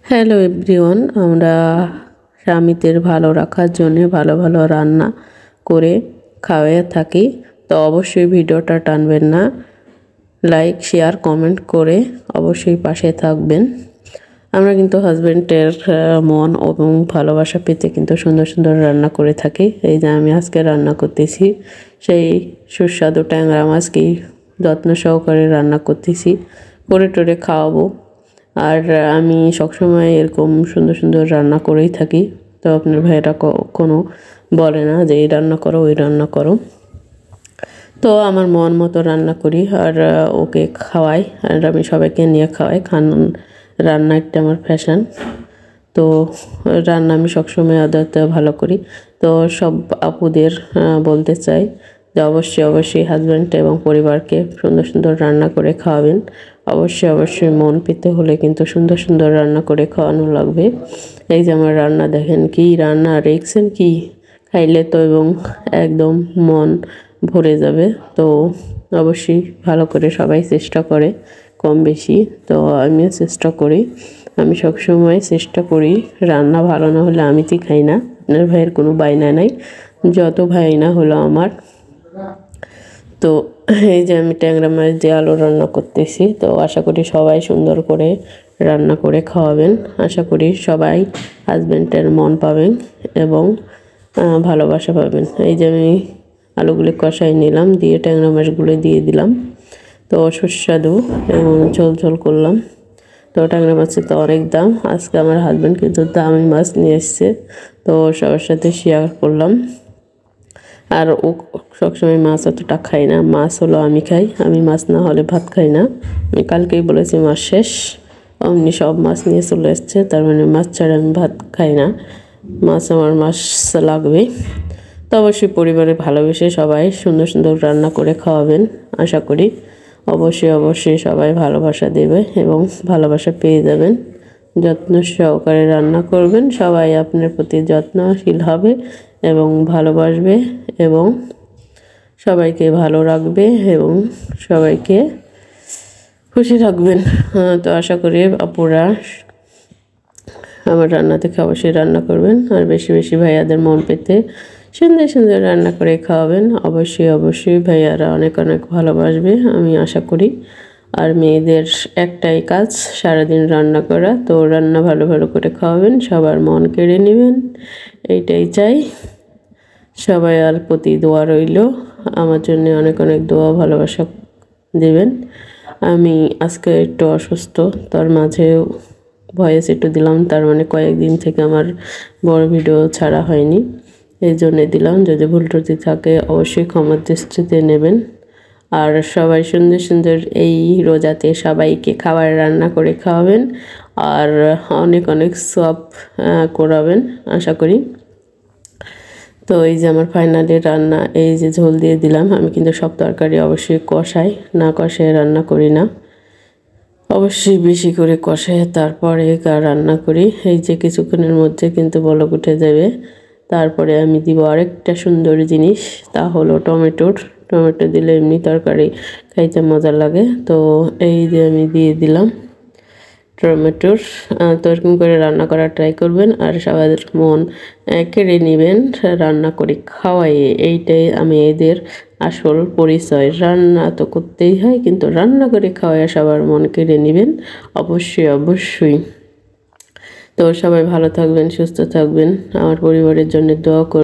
Hello everyone, আমরা স্বামীদের ভালো রাখার জন্য ভালো ভালো রান্না করে খাওয়াই থাকি। তো অবশ্যই ভিডিওটা টানবেন না, লাইক শেয়ার কমেন্ট করে অবশ্যই পাশে থাকবেন। আমরা কিন্তু হাজব্যান্ডের মন এবং ভালোবাসা পেতে কিন্তু সুন্দর সুন্দর রান্না করে থাকি। এই যে আমি আজকে রান্না করতেছি সেই সুস্বাদু ট্যাংরা মাছ, কি যত্ন সহকারে রান্না করতেছি, করে টোরে খাওয়াবো। আর আমি সবসময় এরকম সুন্দর সুন্দর রান্না করেই থাকি। তো আপনার ভাইয়েরা কখনো বলে না যে এই রান্না করো ওই রান্না করো। তো আমার মন মতো রান্না করি আর ওকে খাওয়াই, আর আমি সবাইকে নিয়ে খাওয়াই। রান্না একটা আমার ফ্যাশন। তো রান্না আমি সবসময় আদতে ভালো করি। তো সব আপুদের বলতে চাই যে অবশ্যই হাজব্যান্ড এবং পরিবারকে সুন্দর সুন্দর রান্না করে খাওয়াবেন। অবশ্যই মন পেতে হলে কিন্তু সুন্দর সুন্দর রান্না করে খাওয়ানো লাগবে। এই যে আমার রান্না দেখেন, কি রান্না রেখেছেন, কি খাইলে তো এবং একদম মন ভরে যাবে। তো অবশ্যই ভালো করে সবাই চেষ্টা করে, কম বেশি। তো আমিও চেষ্টা করি, আমি সবসময় চেষ্টা করি। রান্না ভালো না হলে আমি তো খাই না। আপনার ভাইয়ের কোনো বায়না নাই, যত ভাই না হলো আমার। তো এই যে আমি ট্যাংরা মাছ দিয়ে আলু রান্না করতেছি। তো আশা করি সবাই সুন্দর করে রান্না করে খাওয়াবেন। আশা করি সবাই হাজব্যান্ডের মন পাবেন এবং ভালোবাসা পাবেন। এই যে আমি আলুগুলি কষাই নিলাম, দিয়ে ট্যাংরা মাছগুলো দিয়ে দিলাম। তো সুস্বাদু এবং ঝোল করলাম। তো ট্যাংরা মাছের তো অনেক দাম, আজকে আমার হাজব্যান্ড কিন্তু দামি মাছ নিয়ে এসছে। তো সবার সাথে শেয়ার করলাম। আর ও সবসময় মাছ অতটা খাই না, মাছ হলো আমি খাই, আমি মাছ না হলে ভাত খাই না। আমি কালকেই বলেছি মাছ শেষ, অমনি সব মাছ নিয়ে চলে এসছে। তার মানে মাছ ছাড়া আমি ভাত খাই না, আমার মাছ লাগবে। তো অবশ্যই পরিবারে ভালোবেসে সবাই সুন্দর সুন্দর রান্না করে খাওয়াবেন। আশা করি অবশ্যই সবাই ভালোবাসা দেবে এবং ভালোবাসা পেয়ে যাবেন। যত্ন সহকারে রান্না করবেন, সবাই আপনার প্রতি যত্নশীল হবে এবং ভালোবাসবে এবং সবাইকে ভালো রাখবে এবং সবাইকে খুশি রাখবেন। তো আশা করি আপনারা আমার রান্না থেকে অবশ্যই রান্না করবেন, আর বেশি বেশি ভাইয়াদের মন পেতে সুন্দর সুন্দর রান্না করে খাওয়াবেন। অবশ্যই ভাইয়ারা অনেক অনেক ভালোবাসবে আমি আশা করি। আর মেয়েদের একটাই কাজ সারাদিন রান্না করা। তো রান্না ভালো করে খাওয়াবেন, সবার মন কেড়ে নেবেন, এইটাই চাই। সবাই আর প্রতি দোয়া রইল, আমার জন্য অনেক অনেক দোয়া ভালোবাসা দেবেন। আমি আজকে একটু অসুস্থ, তার মাঝে ভয়েস একটু দিলাম। তার মানে কয়েকদিন থেকে আমার বড় ভিডিও ছাড়া হয়নি, এই জন্যে দিলাম। যদি ভুল ত্রুটি থাকে অবশ্যই ক্ষমার দৃষ্টিতে নেবেন। আর সবাই সুন্দর সুন্দর এই রোজাতে সবাইকে খাবার রান্না করে খাওয়াবেন আর অনেক অনেক সওয়াব করাবেন আশা করি। তো এই যে আমার ফাইনালি রান্না, এই যে ঝোল দিয়ে দিলাম। আমি কিন্তু সব তরকারি অবশ্যই কষাই, না কষায় রান্না করি না, অবশ্যই বেশি করে কষাই তারপরে রান্না করি। এই যে কিছুক্ষণের মধ্যে কিন্তু বলক উঠে যাবে। তারপরে আমি দিব আরেকটা সুন্দর জিনিস, তা হলো টমেটো দিলে এমনি তরকারি খাইতে মজা লাগে। তো এই যে আমি দিয়ে দিলাম টমেটোর। তো এরকম করে রান্না করার ট্রাই করবেন আর সবার মন কেড়ে নেবেন রান্না করে খাওয়াইয়ে। এইটাই আমি এদের আসল পরিচয়। রান্না তো করতেই হয়, কিন্তু রান্না করে খাওয়াইয়া সবার মন কেড়ে নেবেন অবশ্যই। তো সবাই ভালো থাকবেন, সুস্থ থাকবেন, আমার পরিবারের জন্য দোয়া করবেন।